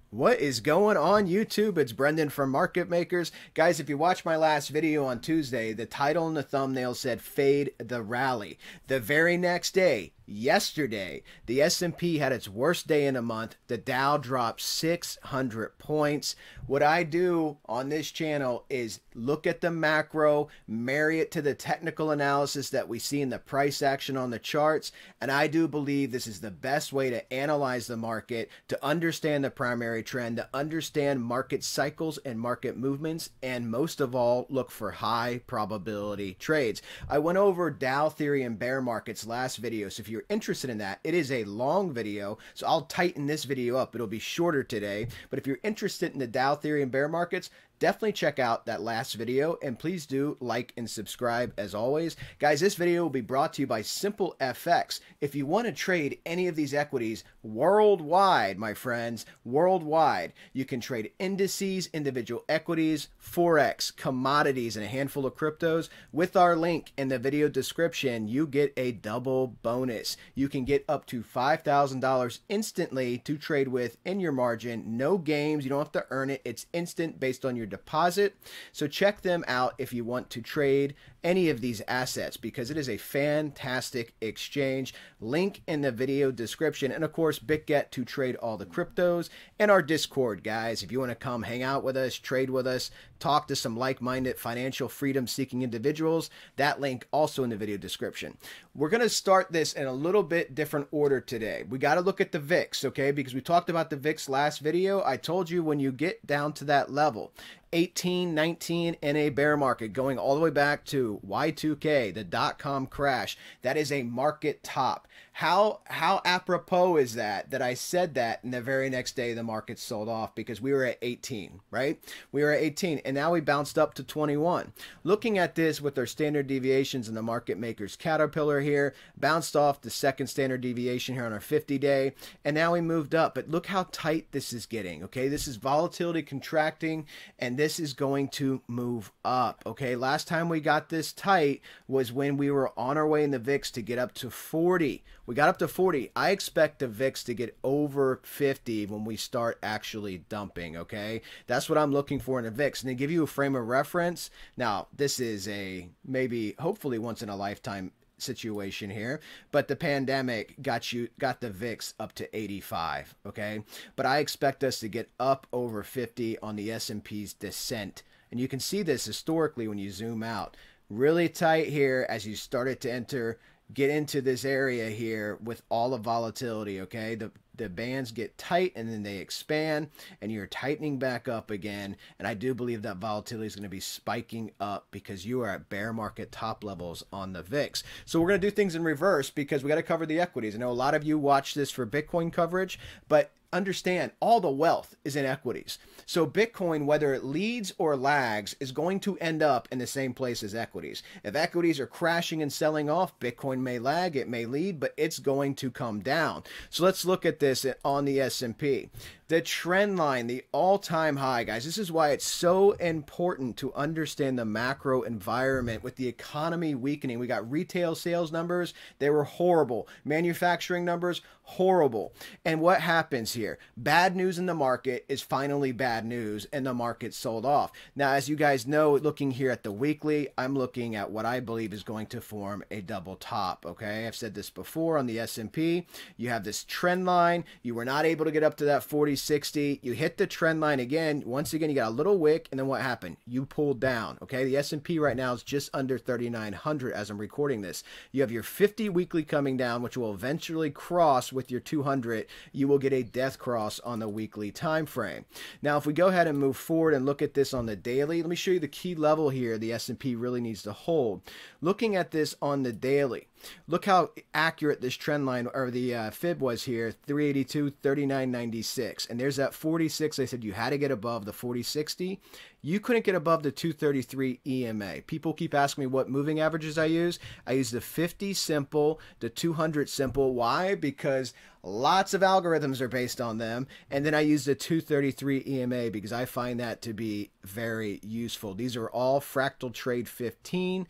What is going on YouTube? It's Brendan from Market Makers. Guys, if you watched my last video on Tuesday, the title and the thumbnail said fade the rally. The very next day, yesterday, the S&P had its worst day in a month. The Dow dropped 600 points. What I do on this channel is look at the macro, marry it to the technical analysis that we see in the price action on the charts, and I do believe this is the best way to analyze the market, to understand the primary trend, to understand market cycles and market movements, and most of all, look for high probability trades. I went over Dow theory and bear markets last video, so if you're interested in that, it is a long video, so I'll tighten this video up. It'll be shorter today, but if you're interested in the Dow theory and bear markets, definitely check out that last video, and please do like and subscribe as always. Guys, this video will be brought to you by SimpleFX. If you want to trade any of these equities worldwide, my friends, worldwide, you can trade indices, individual equities, Forex, commodities, and a handful of cryptos. With our link in the video description, you get a double bonus. You can get up to $5,000 instantly to trade with in your margin. No games. You don't have to earn it. It's instant based on your deposit. So check them out if you want to trade any of these assets, because it is a fantastic exchange. Link in the video description, and of course BITGET to trade all the cryptos, and our Discord. Guys, if you want to come hang out with us, trade with us, talk to some like-minded financial freedom seeking individuals, that link also in the video description. We're going to start this in a little bit different order today. We got to look at the VIX, okay, because we talked about the VIX last video. I told you when you get down to that level, 18, 19 in a bear market, going all the way back to Y2K, the dot-com crash, that is a market top. How apropos is that I said that, and the very next day the market sold off because we were at 18, right? We were at 18, and now we bounced up to 21. Looking at this with our standard deviations in the Market Makers Caterpillar here, bounced off the second standard deviation here on our 50-day, and now we moved up. But look how tight this is getting, okay? This is volatility contracting, and this is going to move up, okay? Last time we got this tight was when we were on our way in the VIX to get up to 40. We got up to 40. I expect the VIX to get over 50 when we start actually dumping, okay? That's what I'm looking for in the VIX. And to give you a frame of reference, now this is a maybe hopefully once in a lifetime situation here, but the pandemic got the VIX up to 85, okay? But I expect us to get up over 50 on the S&P's descent. And you can see this historically when you zoom out. Really tight here as you started to get into this area here with all the volatility, okay? The bands get tight and then they expand, and you're tightening back up again. And I do believe that volatility is going to be spiking up because you are at bear market top levels on the VIX. So we're going to do things in reverse because we got to cover the equities. I know a lot of you watch this for Bitcoin coverage, but understand all the wealth is in equities. So Bitcoin, whether it leads or lags, is going to end up in the same place as equities. If equities are crashing and selling off, Bitcoin may lag, it may lead, but it's going to come down. So let's look at this on the S&P. The trend line, the all-time high, guys, this is why it's so important to understand the macro environment with the economy weakening. We got retail sales numbers, they were horrible. Manufacturing numbers, horrible. And what happens here? Bad news in the market is finally bad news, and the market sold off. Now, as you guys know, looking here at the weekly, I'm looking at what I believe is going to form a double top, okay? I've said this before on the S&P. You have this trend line. You were not able to get up to that 40-60. You hit the trend line again. Once again, you got a little wick, and then what happened? You pulled down, okay? The S&P right now is just under 3,900 as I'm recording this. You have your 50 weekly coming down, which will eventually cross with your 200. You will get a death cross on the weekly time frame. Now, if we go ahead and move forward and look at this on the daily, let me show you the key level here the S&P really needs to hold. Looking at this on the daily, look how accurate this trend line or the fib was here, 382, 39.96. And there's that 46. I said you had to get above the 40.60. You couldn't get above the 233 EMA. People keep asking me what moving averages I use. I use the 50 simple, the 200 simple. Why? Because lots of algorithms are based on them. And then I use the 233 EMA because I find that to be very useful. These are all fractal trade 15.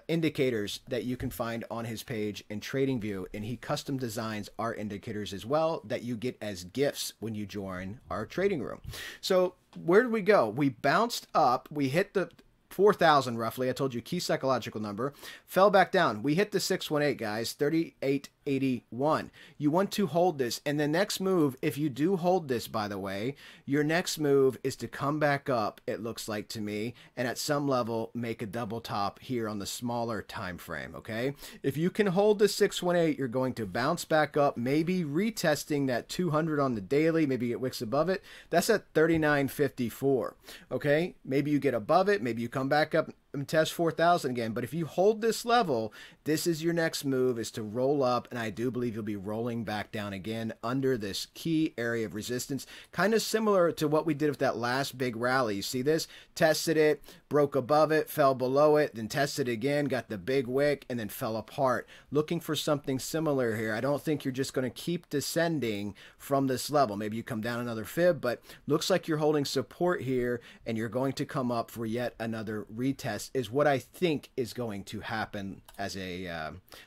indicators that you can find on his page in TradingView, and he custom designs our indicators as well that you get as gifts when you join our trading room. So where did we go? We bounced up. We hit the 4,000 roughly. I told you key psychological number. Fell back down. We hit the 618, guys, 38.81. You want to hold this. And the next move, if you do hold this, by the way, your next move is to come back up, it looks like to me, and at some level make a double top here on the smaller time frame, okay? If you can hold the 618, you're going to bounce back up, maybe retesting that 200 on the daily, maybe get wicks above it. That's at 39.54, okay? Maybe you get above it, maybe you come back up and test 4,000 again. But if you hold this level, this is your next move, is to roll up, and I do believe you'll be rolling back down again under this key area of resistance, kind of similar to what we did with that last big rally. You see this? Tested it, broke above it, fell below it, then tested again, got the big wick, and then fell apart. Looking for something similar here. I don't think you're just going to keep descending from this level. Maybe you come down another fib, but looks like you're holding support here, and you're going to come up for yet another retest, is what I think is going to happen as a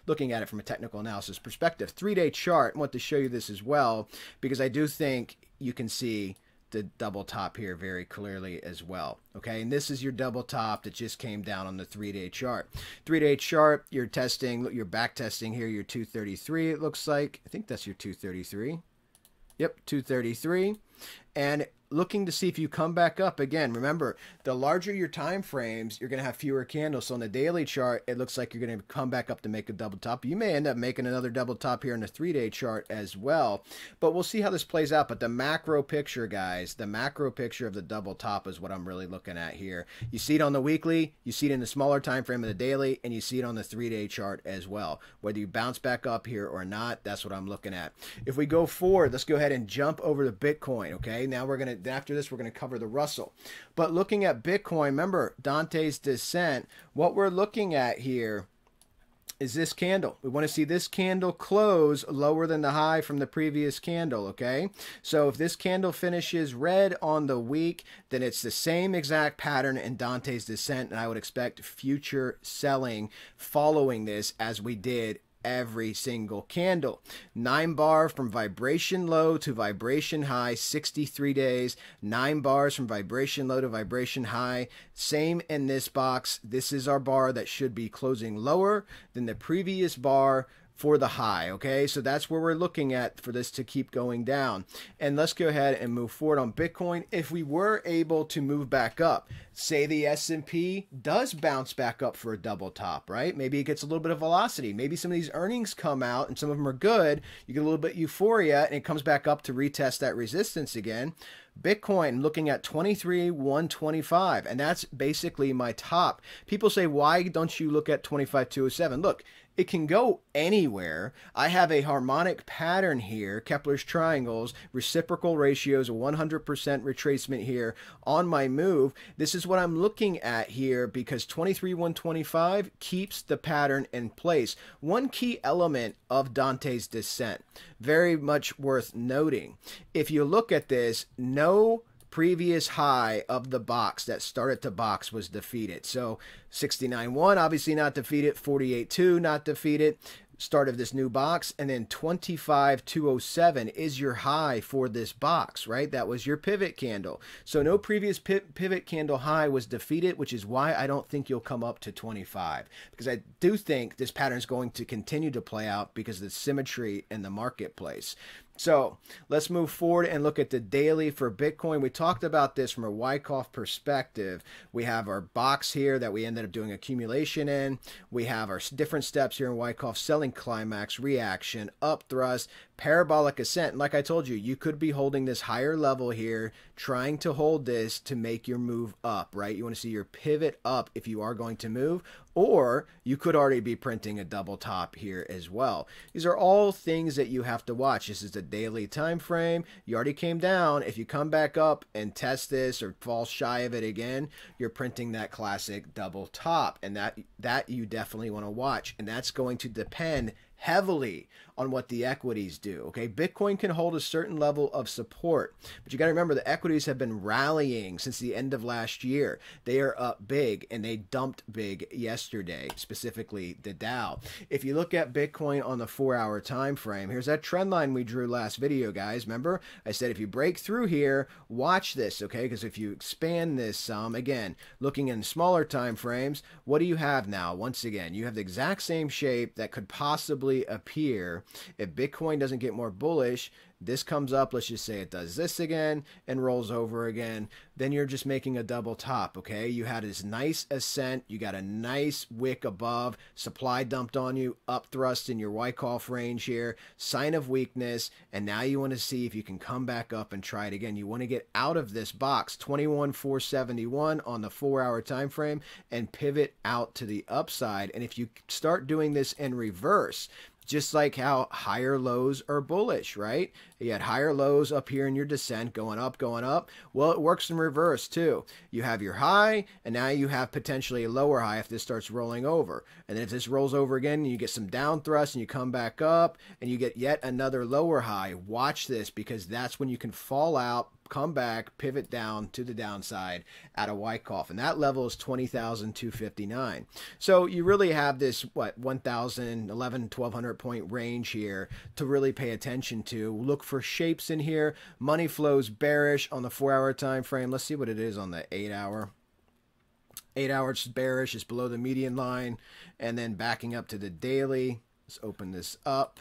looking at it from a technical analysis perspective. 3-day chart, I want to show you this as well, because I do think you can see the double top here very clearly as well. Okay, and this is your double top that just came down on the 3-day chart. 3-day chart, you're testing, you're back testing here, your 233, it looks like. I think that's your 233. Yep, 233. And looking to see if you come back up again. Remember, the larger your time frames, you're going to have fewer candles. So on the daily chart, it looks like you're going to come back up to make a double top. You may end up making another double top here on the 3-day chart as well. But we'll see how this plays out. But the macro picture, guys, the macro picture of the double top is what I'm really looking at here. You see it on the weekly, you see it in the smaller time frame of the daily, and you see it on the 3-day chart as well. Whether you bounce back up here or not, that's what I'm looking at. If we go forward, let's go ahead and jump over to Bitcoin, okay? Now we're going to, after this, we're going to cover the Russell. But looking at Bitcoin, remember Dante's descent, what we're looking at here is this candle. We want to see this candle close lower than the high from the previous candle, okay? So if this candle finishes red on the week, then it's the same exact pattern in Dante's descent, and I would expect future selling following this as we did every single candle. 9 bar from vibration low to vibration high, 63 days. 9 bars from vibration low to vibration high. Same in this box. This is our bar that should be closing lower than the previous bar for the high, okay? So that's where we're looking at for this to keep going down. And let's go ahead and move forward on Bitcoin. If we were able to move back up, say the S&P does bounce back up for a double top, right? Maybe it gets a little bit of velocity. Maybe some of these earnings come out and some of them are good. You get a little bit of euphoria and it comes back up to retest that resistance again. Bitcoin looking at 23,125, and that's basically my top. People say, why don't you look at 25,207? Look, it can go anywhere. I have a harmonic pattern here, Kepler's triangles, reciprocal ratios, 100% retracement here on my move. This is what I'm looking at here because 23,125 keeps the pattern in place. One key element of Dante's descent, very much worth noting. If you look at this, no previous high of the box that started to box was defeated. So 69.1 obviously not defeated, 48.2 not defeated, start of this new box, and then 25,207 is your high for this box, right? That was your pivot candle. So no previous pivot candle high was defeated, which is why I don't think you'll come up to 25, because I do think this pattern is going to continue to play out because of the symmetry in the marketplace. So let's move forward and look at the daily for Bitcoin. We talked about this from a Wyckoff perspective. We have our box here that we ended up doing accumulation in. We have our different steps here in Wyckoff: selling climax, reaction, up thrust, parabolic ascent. And like I told you, you could be holding this higher level here, trying to hold this to make your move up, right? You want to see your pivot up if you are going to move, or you could already be printing a double top here as well. These are all things that you have to watch. This is the daily time frame. You already came down. If you come back up and test this or fall shy of it again, you're printing that classic double top, and that you definitely want to watch, and that's going to depend heavily on what the equities do. Okay, Bitcoin can hold a certain level of support, but you got to remember the equities have been rallying since the end of last year. They are up big and they dumped big yesterday, specifically the Dow. If you look at Bitcoin on the 4-hour time frame, here's that trend line we drew last video, guys. Remember, I said if you break through here, watch this, okay? Because if you expand this some, again, looking in smaller time frames, what do you have now? Once again, you have the exact same shape that could possibly appear if Bitcoin doesn't get more bullish. This comes up, let's just say it does this again and rolls over again, then you're just making a double top, okay? You had this nice ascent, you got a nice wick above, supply dumped on you, up thrust in your Wyckoff range here, sign of weakness, and now you want to see if you can come back up and try it again. You want to get out of this box, 21,471 on the 4-hour time frame, and pivot out to the upside. And if you start doing this in reverse, just like how higher lows are bullish, right? You had higher lows up here in your descent, going up, going up. Well, it works in reverse too. You have your high, and now you have potentially a lower high if this starts rolling over. And then if this rolls over again, you get some down thrust, and you come back up, and you get yet another lower high. Watch this, because that's when you can fall out, come back, pivot down to the downside at a Wyckoff. And that level is 20,259. So you really have this, 1,000, 1,200 point range here to really pay attention to. Look for shapes in here. Money flows bearish on the 4-hour time frame. Let's see what it is on the 8-hour. 8-hour it's bearish, it's below the median line. And then backing up to the daily. Let's open this up.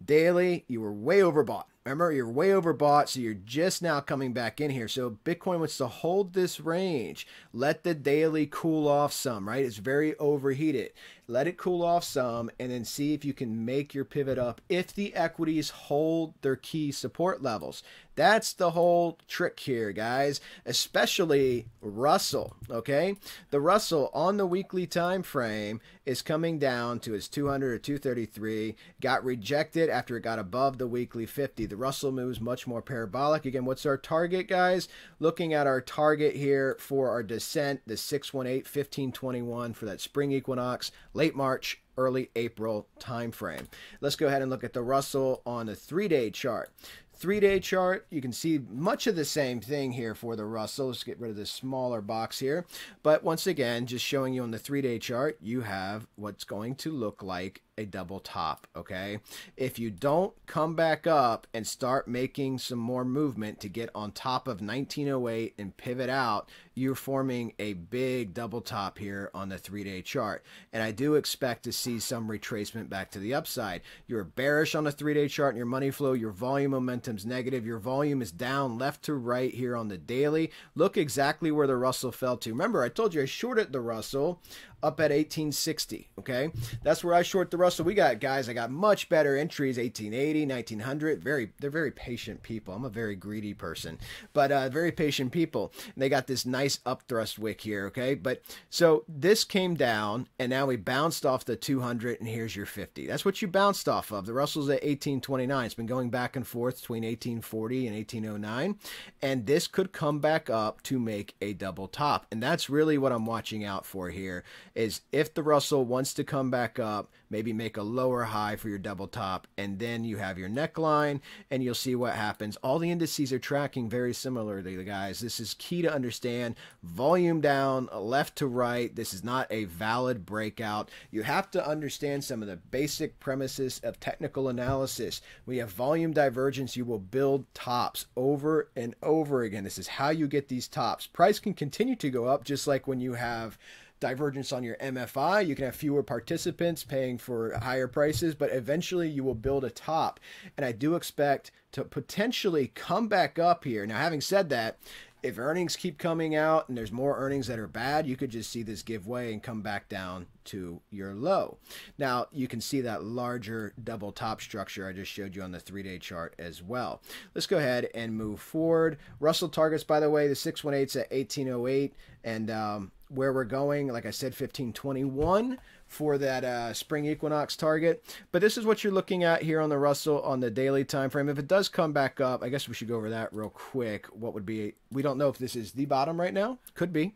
Daily, you were way overbought. Remember, you're way overbought, so you're just now coming back in here. So Bitcoin wants to hold this range. Let the daily cool off some, right? It's very overheated. Let it cool off some, and then see if you can make your pivot up if the equities hold their key support levels. That's the whole trick here, guys, especially Russell, okay? The Russell on the weekly time frame is coming down to its 200 or 233, got rejected after it got above the weekly 50. The Russell moves much more parabolic. Again, what's our target, guys? Looking at our target here for our descent, the 618, 1521 for that spring equinox, late March, early April time frame. Let's go ahead and look at the Russell on the 3-day chart. 3-day chart, you can see much of the same thing here for the Russell. Let's get rid of this smaller box here. But once again, just showing you on the 3-day chart, you have what's going to look like a double top, okay? If you don't come back up and start making some more movement to get on top of 1908 and pivot out, you're forming a big double top here on the 3-day chart. And I do expect to see some retracement back to the upside. You're bearish on the 3-day chart in your money flow. Your volume momentum's negative. Your volume is down left to right here on the daily. Look exactly where the Russell fell to. Remember, I told you I shorted the Russell up at 1860, okay? That's where I short the Russell. We got, guys, I got much better entries, 1880, 1900. They're very patient people. I'm a very greedy person, but very patient people. And they got this nice up thrust wick here, okay? But so this came down, and now we bounced off the 200, and here's your 50. That's what you bounced off of. The Russell's at 1829. It's been going back and forth between 1840 and 1809, and this could come back up to make a double top. And that's really what I'm watching out for here, is if the Russell wants to come back up, maybe make a lower high for your double top, and then you have your neckline, and you'll see what happens. All the indices are tracking very similarly, guys. This is key to understand. Volume down, left to right. This is not a valid breakout. You have to understand some of the basic premises of technical analysis. When you have volume divergence, you will build tops over and over again. This is how you get these tops. Price can continue to go up, just like when you have divergence on your MFI. You can have fewer participants paying for higher prices, but eventually you will build a top. And I do expect to potentially come back up here. Now, having said that, if earnings keep coming out and there's more earnings that are bad, you could just see this give way and come back down to your low. Now, you can see that larger double top structure I just showed you on the 3-day chart as well. Let's go ahead and move forward. Russell targets, by the way, the 618's at 1808, and where we're going, like I said, 1521 for that spring equinox target. But this is what you're looking at here on the Russell on the daily time frame. If it does come back up, I guess we should go over that real quick. What would be, we don't know if this is the bottom right now. Could be.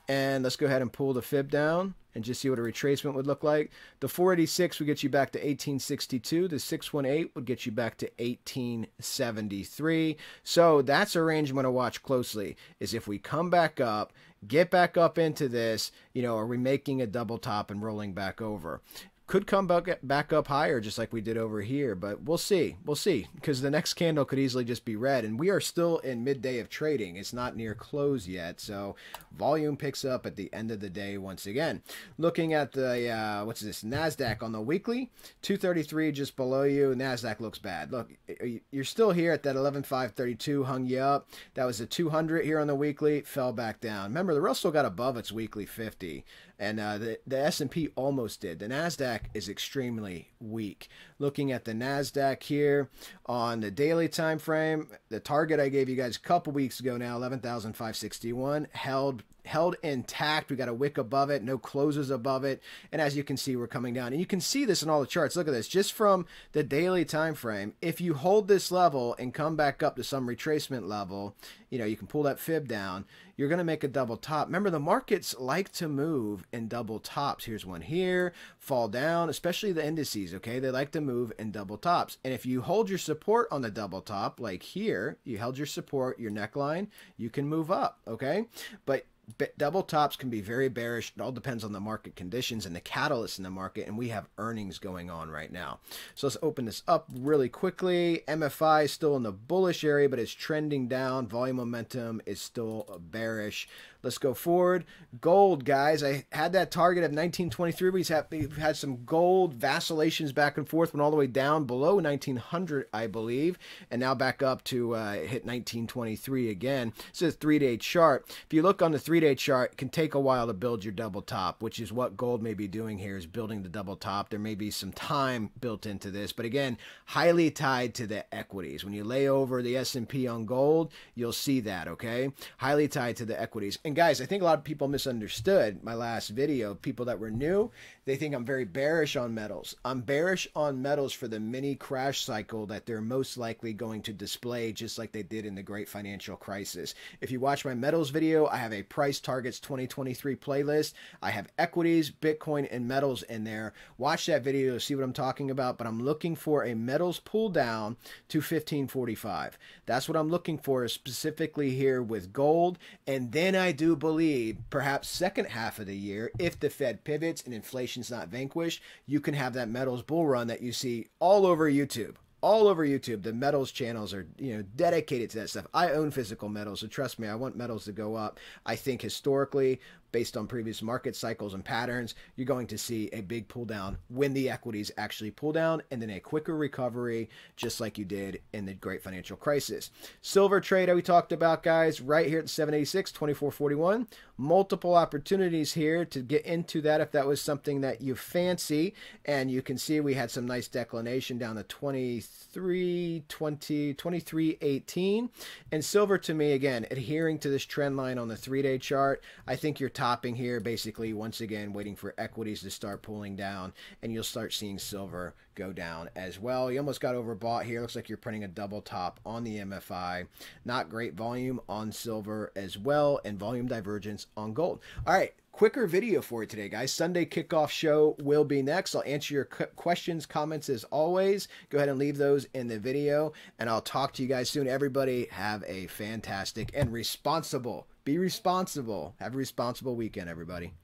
And let's go ahead and pull the fib down. and just see what a retracement would look like. The 486 would get you back to 1862. The 618 would get you back to 1873. So that's a range I'm going to watch closely, is if we come back up, get back up into this, you know, are we making a double top and rolling back over? Could come back up higher, just like we did over here, but we'll see. We'll see, because the next candle could easily just be red, and we are still in midday of trading. It's not near close yet, so volume picks up at the end of the day once again. Looking at the, what's this, NASDAQ on the weekly, 233 just below you. NASDAQ looks bad. Look, you're still here at that 11,532, hung you up. That was a 200 here on the weekly, fell back down. Remember, the Russell got above its weekly 50. And the S&P almost did. The NASDAQ is extremely weak. Looking at the NASDAQ here on the daily time frame, the target I gave you guys a couple weeks ago now, 11,561, held intact. We got a wick above it, no closes above it, and as you can see, we're coming down. And you can see this in all the charts. Look at this, just from the daily time frame. If you hold this level and come back up to some retracement level, you know, you can pull that fib down, you're going to make a double top. Remember, the markets like to move in double tops. Here's one here, fall down, especially the indices, okay? They like to move in double tops. And if you hold your support on the double top, like here, you held your support, your neckline, you can move up, okay? But double tops can be very bearish. It all depends on the market conditions and the catalyst in the market, and we have earnings going on right now. So let's open this up really quickly. MFI is still in the bullish area, but it's trending down. Volume momentum is still bearish. Let's go forward. Gold, guys. I had that target of 1923. We've had some gold vacillations back and forth, went all the way down below 1900, I believe, and now back up to hit 1923 again. This is a 3-day chart. If you look on the 3-day chart, it can take a while to build your double top, which is what gold may be doing here, is building the double top. There may be some time built into this, but again, highly tied to the equities. When you lay over the S&P on gold, you'll see that, okay? Highly tied to the equities. And guys, I think a lot of people misunderstood my last video. People that were new, they think I'm very bearish on metals. I'm bearish on metals for the mini crash cycle that they're most likely going to display, just like they did in the great financial crisis. If you watch my metals video, I have a price targets 2023 playlist. I have equities, Bitcoin, and metals in there. Watch that video to see what I'm talking about, but I'm looking for a metals pull down to 1545. That's what I'm looking for, specifically here with gold. And then I do believe perhaps second half of the year, if the Fed pivots and inflation's not vanquished, you can have that metals bull run that you see all over YouTube. All over YouTube. The metals channels are, you know, dedicated to that stuff. I own physical metals, so trust me, I want metals to go up. I think historically, based on previous market cycles and patterns, you're going to see a big pull down when the equities actually pull down, and then a quicker recovery, just like you did in the great financial crisis. Silver trade we talked about, guys, right here at 786, 2441. Multiple opportunities here to get into that if that was something that you fancy. And you can see we had some nice declination down to 23.18. And silver, to me, again, adhering to this trend line on the 3-day chart, I think you're topping here, basically, once again, waiting for equities to start pulling down, and you'll start seeing silver go down as well. You almost got overbought here. Looks like you're printing a double top on the MFI. Not great volume on silver as well, and volume divergence on gold. All right. Quicker video for you today, guys. Sunday kickoff show will be next. I'll answer your questions, comments as always. Go ahead and leave those in the video, and I'll talk to you guys soon. Everybody have a fantastic and responsible, be responsible. Have a responsible weekend, everybody.